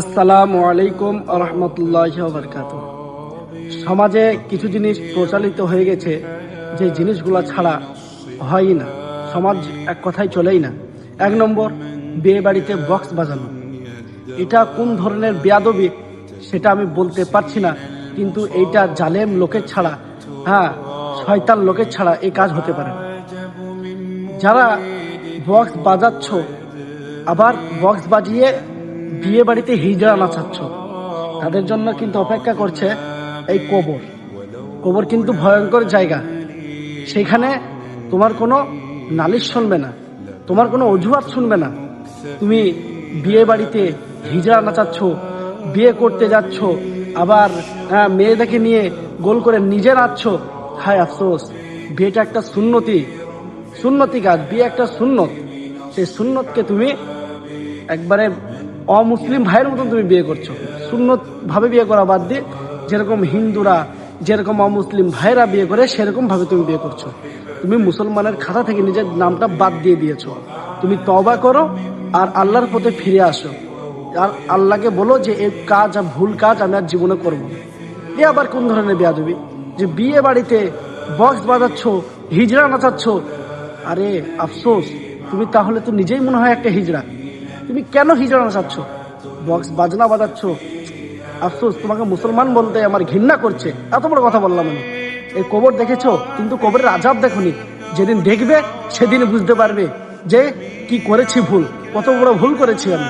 আসসালামু আলাইকুম রহমতুল্লাহি ওয়া বারাকাতুহু। সমাজে কিছু জিনিস প্রচলিত হয়ে গেছে যে জিনিসগুলো ছাড়া হয়ই না, সমাজ এক কথায় চলেই না। এক নম্বর, বিয়ে বাড়িতে বক্স বাজানো। এটা কোন ধরনের বেয়াদবি সেটা আমি বলতে পারছি না, কিন্তু এইটা জালেম লোকের ছাড়া, শয়তান লোকের ছাড়া এই কাজ হতে পারে না। যারা বক্স বাজাচ্ছ, আবার বক্স বাজিয়ে বিয়ে বাড়িতে হিজড়া নাচাচ্ছ, তাদের জন্য কিন্তু অপেক্ষা করছে এই কবর। কবর কিন্তু ভয়ঙ্কর জায়গা। সেখানে তোমার কোনো নালিশ শুনবে না, তোমার কোনো অজুহাত শুনবে না। তুমি বিয়ে বাড়িতে হিজড়া নাচাচ্ছ, বিয়ে করতে যাচ্ছ, আবার মেয়েদেরকে নিয়ে গোল করে নিজে নাচছ। হায় আফসোস, বিয়েটা একটা সুন্নতি কাজ। বিয়ে একটা সুন্নত। সেই সুন্নতকে তুমি একবারে অমুসলিম ভাইয়ের মতন তুমি বিয়ে করছো। সুন্নত ভাবে বিয়ে করা বাদ দিয়ে যেরকম হিন্দুরা, যেরকম অমুসলিম ভাইরা বিয়ে করে, সেরকম ভাবে তুমি বিয়ে করছো। তুমি মুসলমানের খাতা থেকে নিজের নামটা বাদ দিয়ে দিয়েছো। তুমি তওবা করো আর আল্লাহর পথে ফিরে আসো, আর আল্লাহকে বলো যে এই কাজ, ভুল কাজ আমি আর জীবনে করবো না। এ আবার কোন ধরনের বেয়াদবি যে বিয়ে বাড়িতে বক্স বাজাচ্ছ, হিজড়া নাচাচ্ছ? আরে আফসোস, তুমি তাহলে তো নিজেই মনে হয় একটা হিজড়া। তুমি কেন হিজড়া নাচাচ্ছ, বক্স বাজনা বাজাচ্ছ? আফসোস, তোমাকে মুসলমান বলতে আমার ঘৃণা করছে। এত বড় কথা বললাম আমি। এই কবর দেখেছো, কিন্তু কবরের আযাব দেখোনি। যেদিন দেখবে সেদিন বুঝতে পারবে যে কি করেছি ভুল, কত বড় ভুল করেছি আমি।